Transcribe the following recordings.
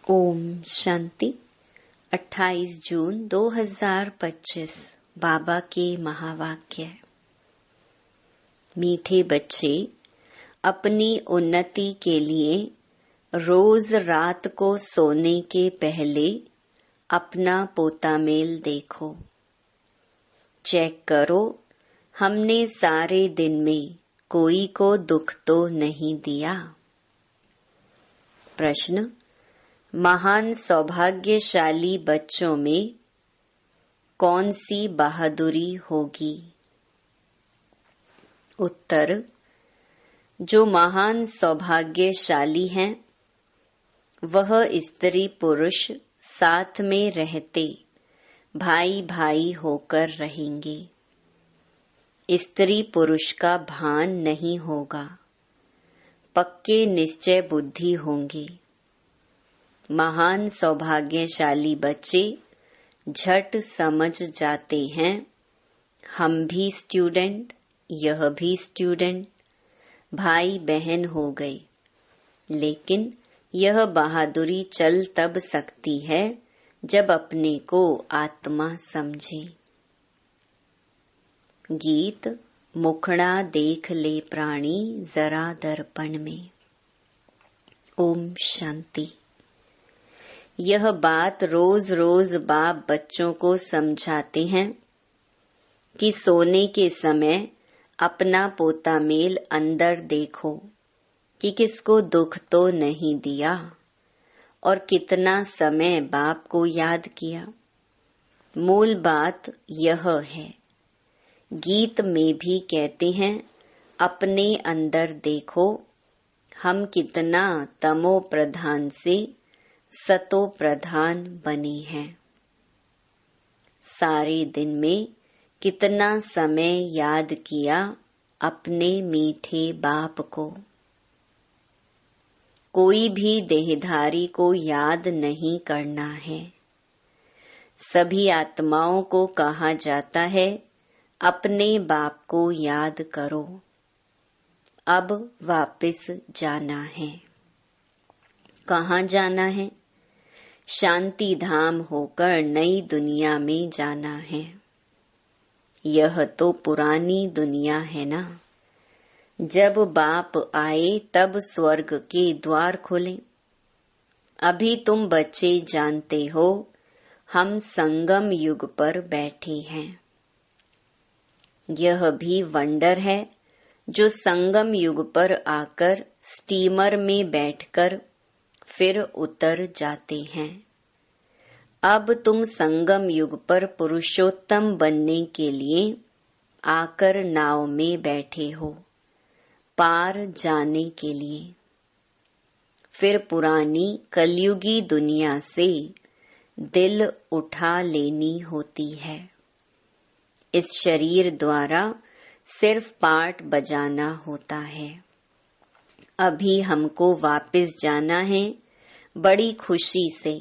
ओम शांति। 28 जून 2025 बाबा के महावाक्य। मीठे बच्चे, अपनी उन्नति के लिए रोज रात को सोने के पहले अपना पोता मेल देखो। चेक करो, हमने सारे दिन में कोई को दुख तो नहीं दिया। प्रश्न: महान सौभाग्यशाली बच्चों में कौन सी बहादुरी होगी? उत्तर: जो महान सौभाग्यशाली हैं वह स्त्री पुरुष साथ में रहते भाई भाई होकर रहेंगे। स्त्री पुरुष का भान नहीं होगा, पक्के निश्चय बुद्धि होंगे। महान सौभाग्यशाली बच्चे झट समझ जाते हैं, हम भी स्टूडेंट, यह भी स्टूडेंट, भाई बहन हो गए। लेकिन यह बहादुरी चल तब सकती है जब अपने को आत्मा समझे। गीत मुखड़ा देख ले प्राणी जरा दर्पण में। ओम शांति। यह बात रोज रोज बाप बच्चों को समझाते हैं कि सोने के समय अपना पोता मेल अंदर देखो कि किसको दुख तो नहीं दिया और कितना समय बाप को याद किया। मूल बात यह है। गीत में भी कहते हैं, अपने अंदर देखो, हम कितना तमो प्रधान से सतो प्रधान बने हैं। सारे दिन में कितना समय याद किया अपने मीठे बाप को। कोई भी देहधारी को याद नहीं करना है। सभी आत्माओं को कहा जाता है, अपने बाप को याद करो। अब वापस जाना है। कहाँ जाना है? शांति धाम होकर नई दुनिया में जाना है। यह तो पुरानी दुनिया है ना। जब बाप आए तब स्वर्ग के द्वार खुले। अभी तुम बच्चे जानते हो, हम संगम युग पर बैठे हैं। यह भी वंडर है जो संगम युग पर आकर स्टीमर में बैठकर फिर उतर जाते हैं। अब तुम संगम युग पर पुरुषोत्तम बनने के लिए आकर नाव में बैठे हो, पार जाने के लिए। फिर पुरानी कलयुगी दुनिया से दिल उठा लेनी होती है। इस शरीर द्वारा सिर्फ पार्ट बजाना होता है। अभी हमको वापस जाना है बड़ी खुशी से।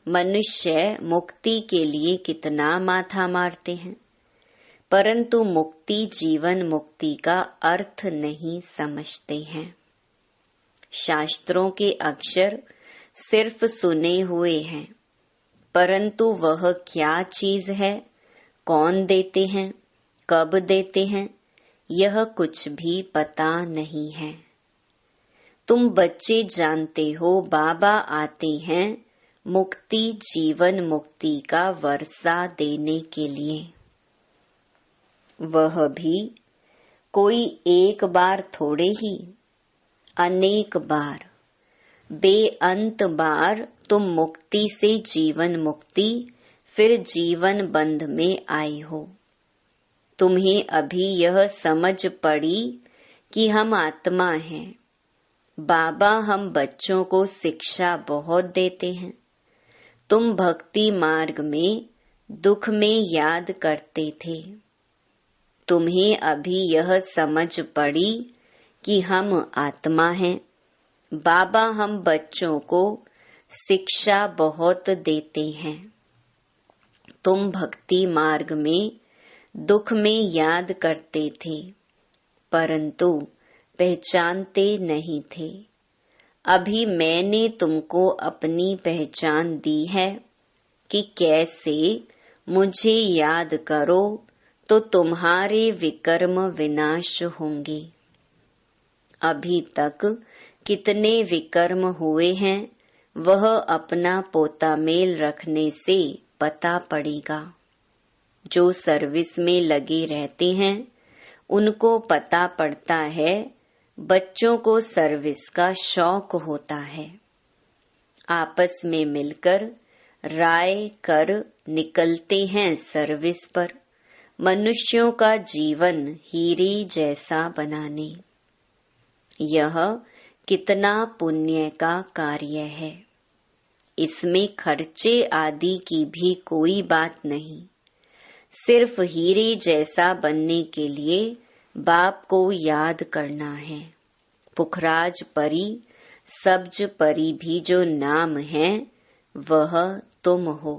मनुष्य मुक्ति के लिए कितना माथा मारते हैं, परंतु मुक्ति जीवन मुक्ति का अर्थ नहीं समझते हैं। शास्त्रों के अक्षर सिर्फ सुने हुए हैं, परंतु वह क्या चीज है, कौन देते हैं, कब देते हैं, यह कुछ भी पता नहीं है। तुम बच्चे जानते हो, बाबा आते हैं मुक्ति जीवन मुक्ति का वर्षा देने के लिए। वह भी कोई एक बार थोड़े ही, अनेक बार, बेअंत बार तुम मुक्ति से जीवन मुक्ति फिर जीवन बंध में आए हो। तुम्हें अभी यह समझ पड़ी कि हम आत्मा हैं। बाबा हम बच्चों को शिक्षा बहुत देते हैं। तुम भक्ति मार्ग में दुख में याद करते थे। तुम्हें अभी यह समझ पड़ी कि हम आत्मा हैं। बाबा हम बच्चों को शिक्षा बहुत देते हैं। तुम भक्ति मार्ग में दुख में याद करते थे, परंतु पहचानते नहीं थे। अभी मैंने तुमको अपनी पहचान दी है कि कैसे मुझे याद करो तो तुम्हारे विकर्म विनाश होंगे। अभी तक कितने विकर्म हुए हैं वह अपना पोता मेल रखने से पता पड़ेगा। जो सर्विस में लगे रहते हैं उनको पता पड़ता है। बच्चों को सर्विस का शौक होता है। आपस में मिलकर राय कर निकलते हैं सर्विस पर, मनुष्यों का जीवन हीरे जैसा बनाने। यह कितना पुण्य का कार्य है। इसमें खर्चे आदि की भी कोई बात नहीं। सिर्फ हीरे जैसा बनने के लिए बाप को याद करना है। पुखराज परी, सब्ज परी भी जो नाम है वह तुम हो।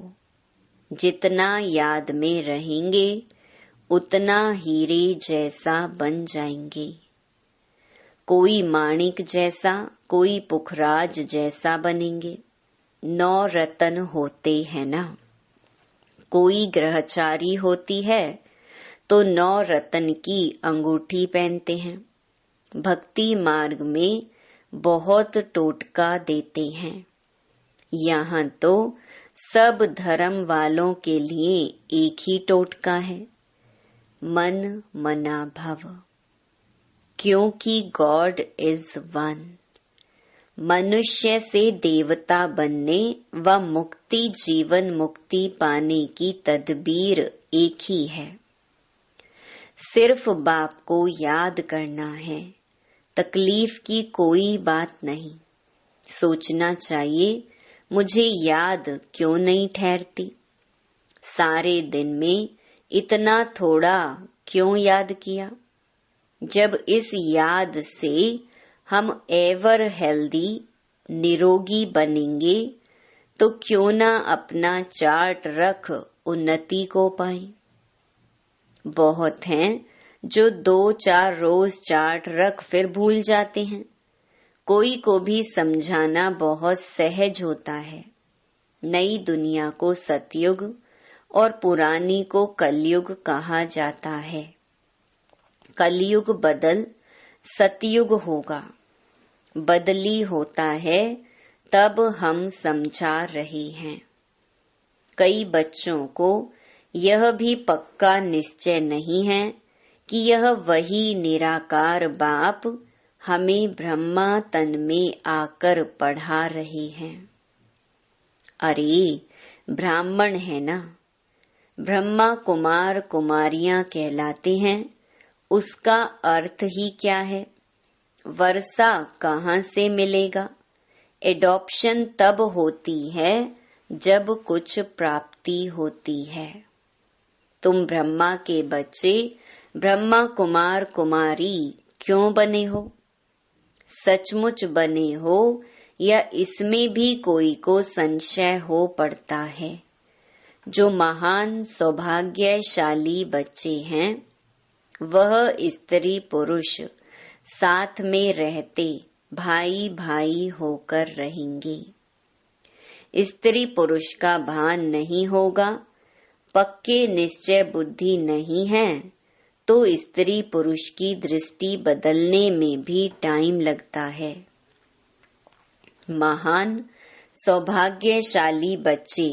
जितना याद में रहेंगे उतना हीरे जैसा बन जाएंगे। कोई माणिक जैसा, कोई पुखराज जैसा बनेंगे। 9 रतन होते हैं ना। कोई ग्रहचारी होती है तो 9 रतन की अंगूठी पहनते हैं। भक्ति मार्ग में बहुत टोटका देते हैं। यहाँ तो सब धर्म वालों के लिए एक ही टोटका है, मन मना भव, क्योंकि गॉड इज वन। मनुष्य से देवता बनने व मुक्ति जीवन मुक्ति पाने की तदबीर एक ही है। सिर्फ बाप को याद करना है। तकलीफ की कोई बात नहीं। सोचना चाहिए मुझे याद क्यों नहीं ठहरती। सारे दिन में इतना थोड़ा क्यों याद किया। जब इस याद से हम एवर हेल्दी निरोगी बनेंगे तो क्यों ना अपना चार्ट रख उन्नति को पाएं। बहुत हैं जो 2-4 रोज चार्ट रख फिर भूल जाते हैं। कोई को भी समझाना बहुत सहज होता है। नई दुनिया को सतयुग और पुरानी को कलयुग कहा जाता है। कलयुग बदल सतयुग होगा। बदली होता है तब हम समझा रहे हैं। कई बच्चों को यह भी पक्का निश्चय नहीं है कि यह वही निराकार बाप हमें ब्रह्मा तन में आकर पढ़ा रहे हैं। अरे ब्राह्मण है ना, ब्रह्मा कुमार कुमारियां कहलाते हैं। उसका अर्थ ही क्या है। वर्षा कहाँ से मिलेगा। एडॉप्शन तब होती है जब कुछ प्राप्ति होती है। तुम ब्रह्मा के बच्चे ब्रह्मा कुमार कुमारी क्यों बने हो। सचमुच बने हो या इसमें भी कोई को संशय हो पड़ता है। जो महान सौभाग्यशाली बच्चे हैं वह स्त्री पुरुष साथ में रहते भाई भाई होकर रहेंगे। स्त्री पुरुष का भान नहीं होगा, पक्के निश्चय बुद्धि नहीं है तो स्त्री पुरुष की दृष्टि बदलने में भी टाइम लगता है। महान सौभाग्यशाली बच्चे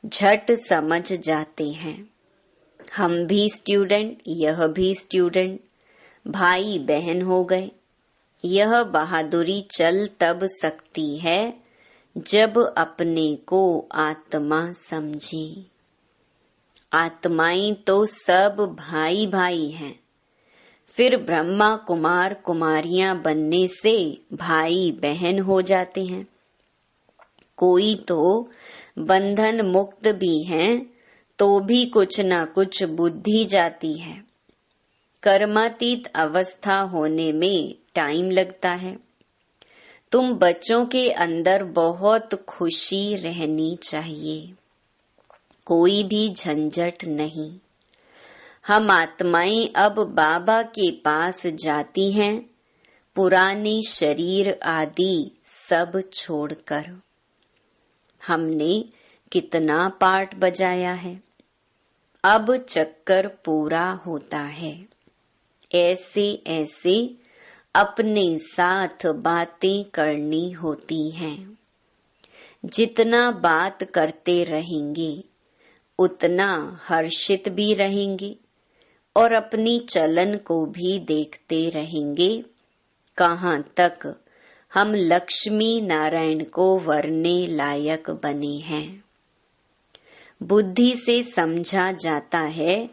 झट समझ जाते हैं। हम भी स्टूडेंट, यह भी स्टूडेंट, भाई बहन हो गए। यह बहादुरी चल तब सकती है जब अपने को आत्मा समझे। आत्माएं तो सब भाई भाई हैं। फिर ब्रह्मा कुमार कुमारियां बनने से भाई बहन हो जाते हैं। कोई तो बंधन मुक्त भी हैं तो भी कुछ न कुछ बुद्धि जाती है। कर्मातीत अवस्था होने में टाइम लगता है। तुम बच्चों के अंदर बहुत खुशी रहनी चाहिए। कोई भी झंझट नहीं। हम आत्माएं अब बाबा के पास जाती हैं। पुराने शरीर आदि सब छोड़कर। हमने कितना पार्ट बजाया है, अब चक्कर पूरा होता है। ऐसे ऐसे अपने साथ बातें करनी होती हैं। जितना बात करते रहेंगे उतना हर्षित भी रहेंगे और अपनी चलन को भी देखते रहेंगे कहाँ तक हम लक्ष्मी नारायण को वरने लायक बने हैं। बुद्धि से समझा जाता है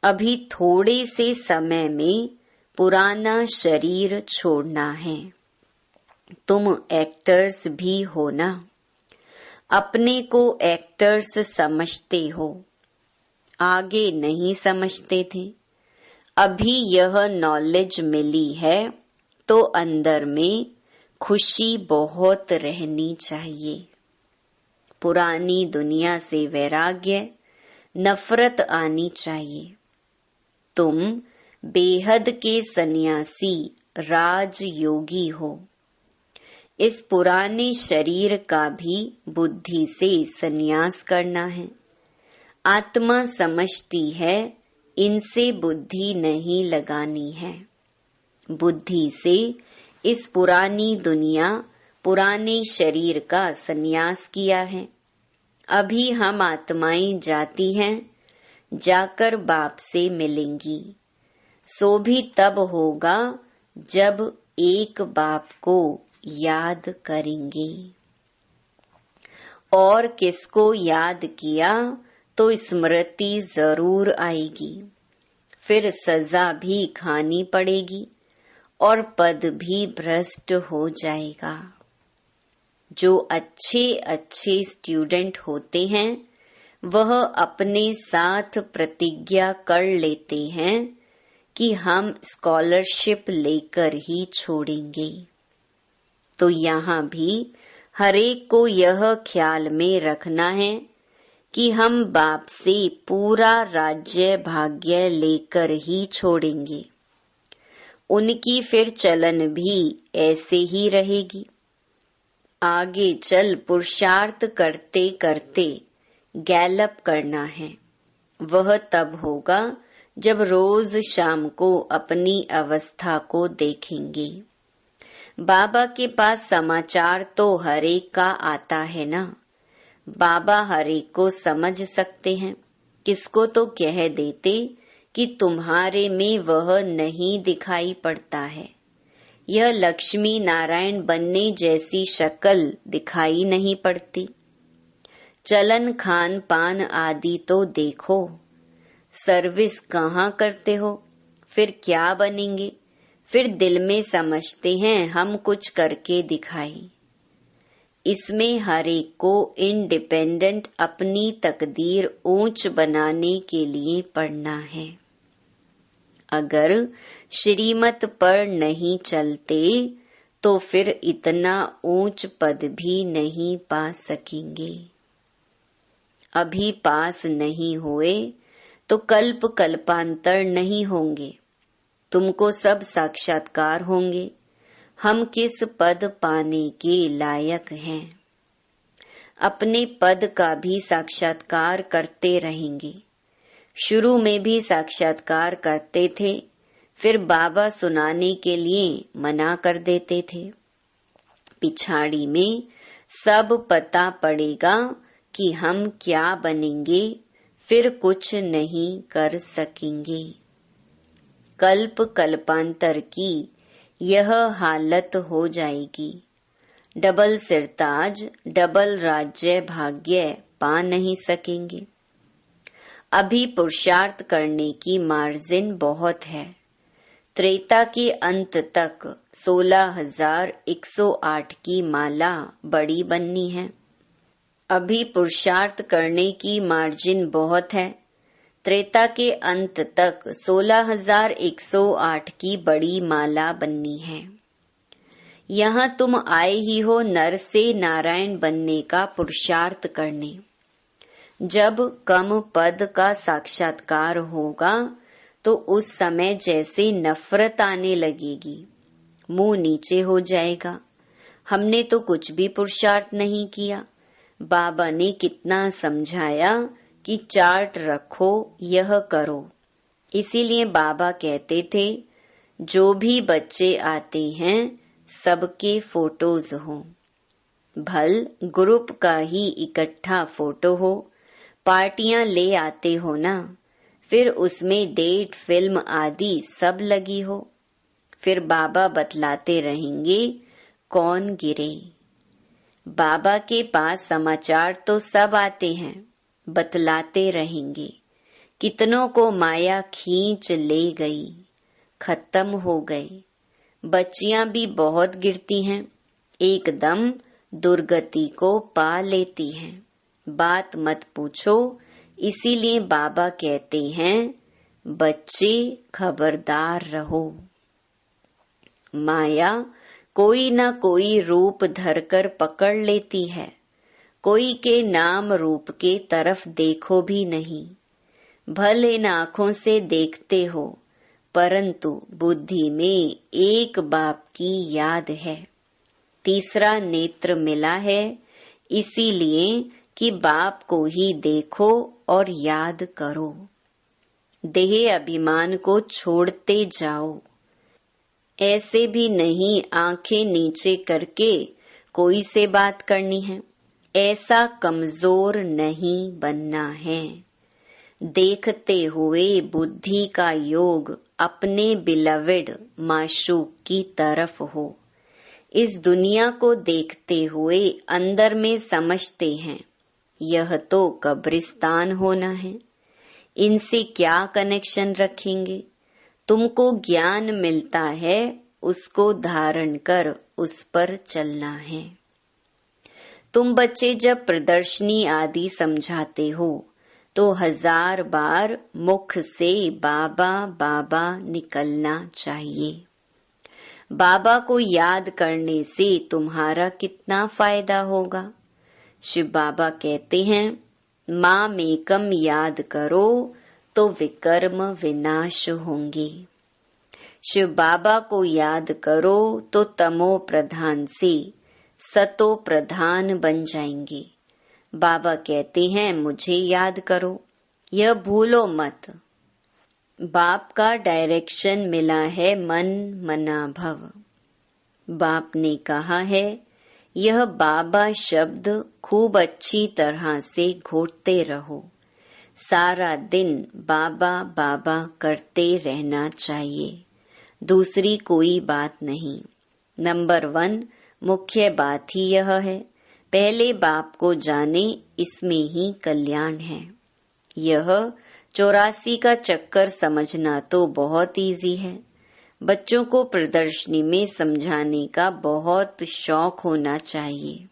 अभी थोड़े से समय में पुराना शरीर छोड़ना है। तुम एक्टर्स भी हो ना, अपने को एक्टर्स समझते हो, आगे नहीं समझते थे। अभी यह नॉलेज मिली है तो अंदर में खुशी बहुत रहनी चाहिए। पुरानी दुनिया से वैराग्य, नफरत आनी चाहिए। तुम बेहद के सन्यासी राजयोगी हो। इस पुराने शरीर का भी बुद्धि से सन्यास करना है। आत्मा समझती है इनसे बुद्धि नहीं लगानी है। बुद्धि से इस पुरानी दुनिया, पुराने शरीर का सन्यास किया है। अभी हम आत्माएं जाती हैं, जाकर बाप से मिलेंगी। सो भी तब होगा जब एक बाप को याद करेंगे। और किसको याद किया तो स्मृति जरूर आएगी। फिर सजा भी खानी पड़ेगी और पद भी भ्रष्ट हो जाएगा। जो अच्छे अच्छे स्टूडेंट होते हैं वह अपने साथ प्रतिज्ञा कर लेते हैं कि हम स्कॉलरशिप लेकर ही छोड़ेंगे। तो यहाँ भी हरेक को यह ख्याल में रखना है कि हम बाप से पूरा राज्य भाग्य लेकर ही छोड़ेंगे। उनकी फिर चलन भी ऐसे ही रहेगी। आगे चल पुरुषार्थ करते करते गैलप करना है। वह तब होगा जब रोज शाम को अपनी अवस्था को देखेंगे। बाबा के पास समाचार तो हरेक का आता है ना। बाबा हरेक को समझ सकते हैं। किसको तो कह देते कि तुम्हारे में वह नहीं दिखाई पड़ता है। यह लक्ष्मी नारायण बनने जैसी शक्ल दिखाई नहीं पड़ती। चलन, खान पान आदि तो देखो। सर्विस कहाँ करते हो, फिर क्या बनेंगे। फिर दिल में समझते हैं हम कुछ करके दिखाई। इसमें हरेक को इंडिपेंडेंट अपनी तकदीर ऊंच बनाने के लिए पढ़ना है। अगर श्रीमत पर नहीं चलते तो फिर इतना ऊंच पद भी नहीं पा सकेंगे। अभी पास नहीं हुए तो कल्प कल्पांतर नहीं होंगे। तुमको सब साक्षात्कार होंगे हम किस पद पाने के लायक हैं। अपने पद का भी साक्षात्कार करते रहेंगे। शुरू में भी साक्षात्कार करते थे, फिर बाबा सुनाने के लिए मना कर देते थे। पिछाड़ी में सब पता पड़ेगा कि हम क्या बनेंगे, फिर कुछ नहीं कर सकेंगे। कल्प कल्पांतर की यह हालत हो जाएगी। डबल सिरताज, डबल राज्य भाग्य पा नहीं सकेंगे। अभी पुरुषार्थ करने की मार्जिन बहुत है। त्रेता के अंत तक 16,108 की माला बड़ी बननी है। अभी पुरुषार्थ करने की मार्जिन बहुत है। त्रेता के अंत तक 16,108 की बड़ी माला बननी है। यहाँ तुम आए ही हो नर से नारायण बनने का पुरुषार्थ करने। जब कम पद का साक्षात्कार होगा तो उस समय जैसे नफरत आने लगेगी, मुंह नीचे हो जाएगा। हमने तो कुछ भी पुरुषार्थ नहीं किया। बाबा ने कितना समझाया कि चार्ट रखो, यह करो। इसीलिए बाबा कहते थे जो भी बच्चे आते हैं सबके फोटोज हों। भल ग्रुप का ही इकट्ठा फोटो हो, पार्टियां ले आते हो ना, फिर उसमें डेट, फिल्म आदि सब लगी हो। फिर बाबा बतलाते रहेंगे कौन गिरे। बाबा के पास समाचार तो सब आते हैं, बतलाते रहेंगे कितनों को माया खींच ले गई, खत्म हो गए। बच्चियां भी बहुत गिरती हैं, एकदम दुर्गति को पा लेती हैं। बात मत पूछो। इसीलिए बाबा कहते हैं बच्चे खबरदार रहो। माया कोई न कोई रूप धरकर पकड़ लेती है। कोई के नाम रूप के तरफ देखो भी नहीं। भले इन आँखों से देखते हो, परंतु बुद्धि में एक बाप की याद है। तीसरा नेत्र मिला है, इसीलिए कि बाप को ही देखो और याद करो। देह अभिमान को छोड़ते जाओ। ऐसे भी नहीं आंखें नीचे करके कोई से बात करनी है। ऐसा कमजोर नहीं बनना है। देखते हुए बुद्धि का योग अपने बिलवेड माशूक की तरफ हो। इस दुनिया को देखते हुए अंदर में समझते हैं यह तो कब्रिस्तान होना है। इनसे क्या कनेक्शन रखेंगे। तुमको ज्ञान मिलता है, उसको धारण कर उस पर चलना है। तुम बच्चे जब प्रदर्शनी आदि समझाते हो तो 1000 बार मुख से बाबा बाबा निकलना चाहिए। बाबा को याद करने से तुम्हारा कितना फायदा होगा। शिव बाबा कहते हैं माम एकम याद करो तो विकर्म विनाश होंगे। शिव बाबा को याद करो तो तमो प्रधान से सतो प्रधान बन जाएंगे। बाबा कहते हैं मुझे याद करो, यह भूलो मत। बाप का डायरेक्शन मिला है मन मना भव। बाप ने कहा है यह बाबा शब्द खूब अच्छी तरह से घोटते रहो। सारा दिन बाबा बाबा करते रहना चाहिए, दूसरी कोई बात नहीं। नंबर 1 मुख्य बात ही यह है, पहले बाप को जाने, इसमें ही कल्याण है। यह 84 का चक्कर समझना तो बहुत इजी है। बच्चों को प्रदर्शनी में समझाने का बहुत शौक होना चाहिए।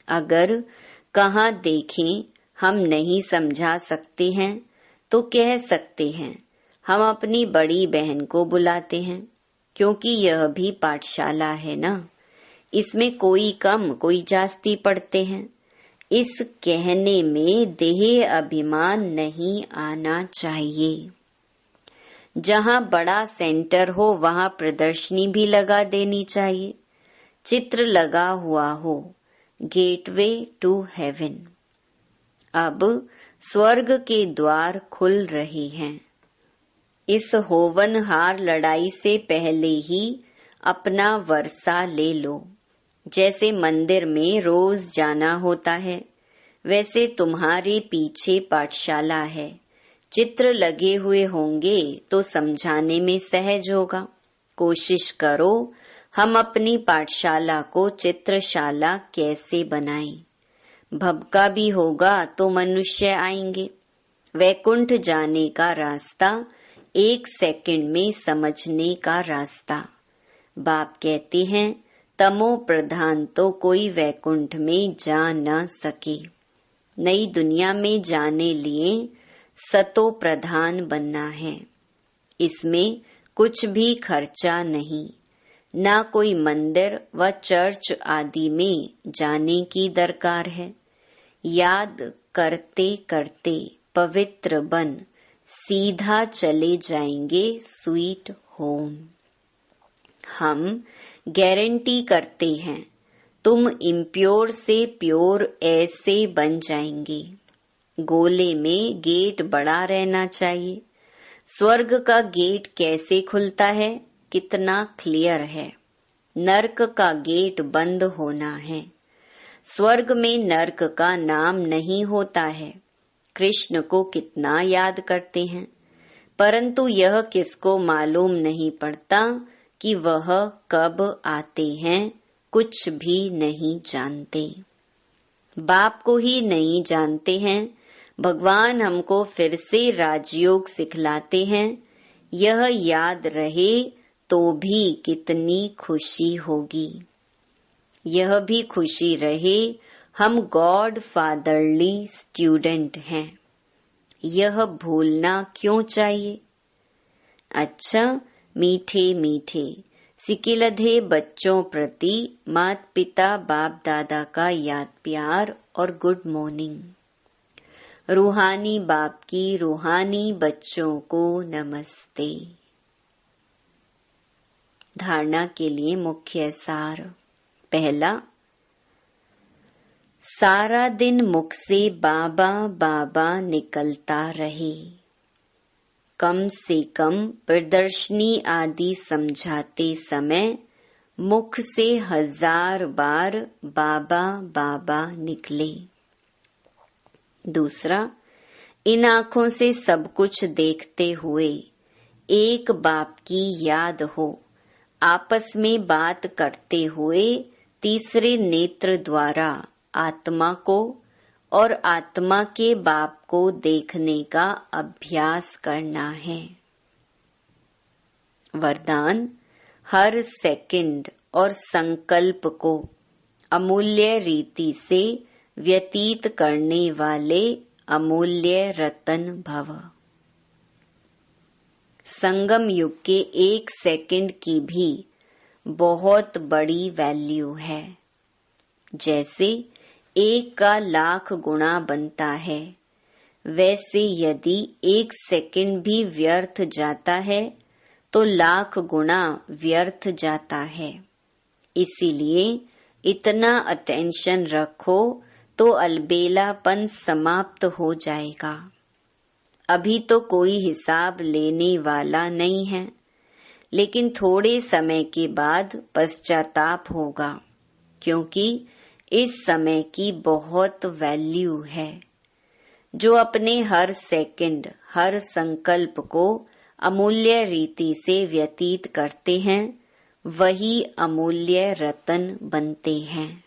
अगर कहाँ देखें हम नहीं समझा सकते हैं तो कह सकते हैं हम अपनी बड़ी बहन को बुलाते हैं, क्योंकि यह भी पाठशाला है ना। इसमें कोई कम कोई जास्ती पढ़ते हैं। इस कहने में देह अभिमान नहीं आना चाहिए। जहाँ बड़ा सेंटर हो वहाँ प्रदर्शनी भी लगा देनी चाहिए। चित्र लगा हुआ हो, गेटवे टू हेवन। अब स्वर्ग के द्वार खुल रहे हैं। इस होवनहार लड़ाई से पहले ही अपना वर्षा ले लो। जैसे मंदिर में रोज जाना होता है, वैसे तुम्हारे पीछे पाठशाला है। चित्र लगे हुए होंगे तो समझाने में सहज होगा। कोशिश करो हम अपनी पाठशाला को चित्रशाला कैसे बनाएं। भबका भी होगा तो मनुष्य आएंगे। वैकुंठ जाने का रास्ता 1 सेकंड में समझने का रास्ता। बाप कहते हैं तमो प्रधान तो कोई वैकुंठ में जा न सके। नई दुनिया में जाने लिए सतो प्रधान बनना है। इसमें कुछ भी खर्चा नहीं, ना कोई मंदिर व चर्च आदि में जाने की दरकार है। याद करते करते पवित्र बन सीधा चले जाएंगे स्वीट होम। हम गारंटी करते हैं तुम इम्प्योर से प्योर ऐसे बन जाएंगे। गोले में गेट बड़ा रहना चाहिए। स्वर्ग का गेट कैसे खुलता है, कितना क्लियर है। नर्क का गेट बंद होना है। स्वर्ग में नर्क का नाम नहीं होता है। कृष्ण को कितना याद करते हैं, परंतु यह किसको मालूम नहीं पड़ता कि वह कब आते हैं, कुछ भी नहीं जानते। बाप को ही नहीं जानते हैं। भगवान हमको फिर से राजयोग सिखलाते हैं। यह याद रहे तो भी कितनी खुशी होगी। यह भी खुशी रहे हम गॉड फादरली स्टूडेंट हैं। यह भूलना क्यों चाहिए। अच्छा, मीठे मीठे सिकिलधे बच्चों प्रति माता पिता बाप दादा का याद प्यार और गुड मॉर्निंग। रूहानी बाप की रूहानी बच्चों को नमस्ते। धारणा के लिए मुख्य सार। पहला, सारा दिन मुख से बाबा बाबा निकलता रहे। कम से कम प्रदर्शनी आदि समझाते समय मुख से 1000 बार बाबा बाबा निकले। दूसरा, इन आँखों से सब कुछ देखते हुए एक बाप की याद हो। आपस में बात करते हुए तीसरे नेत्र द्वारा आत्मा को और आत्मा के बाप को देखने का अभ्यास करना है। वरदान, हर सेकंड और संकल्प को अमूल्य रीति से व्यतीत करने वाले अमूल्य रतन भव। संगम युग के 1 सेकंड की भी बहुत बड़ी वैल्यू है। जैसे 1 का 1,00,000 गुना बनता है, वैसे यदि 1 सेकंड भी व्यर्थ जाता है तो 1,00,000 गुना व्यर्थ जाता है। इसीलिए इतना अटेंशन रखो तो अलबेलापन समाप्त हो जाएगा। अभी तो कोई हिसाब लेने वाला नहीं है, लेकिन थोड़े समय के बाद पश्चाताप होगा, क्योंकि इस समय की बहुत वैल्यू है। जो अपने हर सेकंड हर संकल्प को अमूल्य रीति से व्यतीत करते हैं, वही अमूल्य रतन बनते हैं।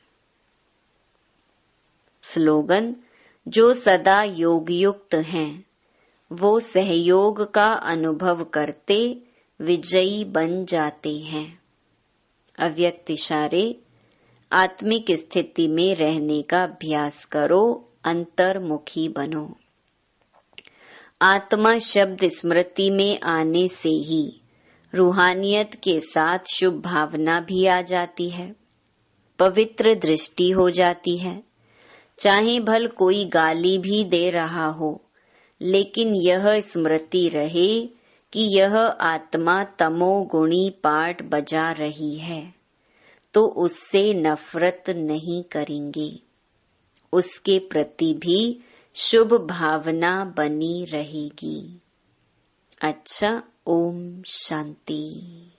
स्लोगन, जो सदा योग युक्त हैं वो सहयोग का अनुभव करते विजयी बन जाते हैं। अव्यक्त इशारे, आत्मिक स्थिति में रहने का अभ्यास करो, अंतर्मुखी बनो। आत्मा शब्द स्मृति में आने से ही रूहानियत के साथ शुभ भावना भी आ जाती है, पवित्र दृष्टि हो जाती है। चाहे भल कोई गाली भी दे रहा हो, लेकिन यह स्मृति रहे कि यह आत्मा तमोगुणी पाठ बजा रही है, तो उससे नफरत नहीं करेंगे। उसके प्रति भी शुभ भावना बनी रहेगी। अच्छा, ओम शांति।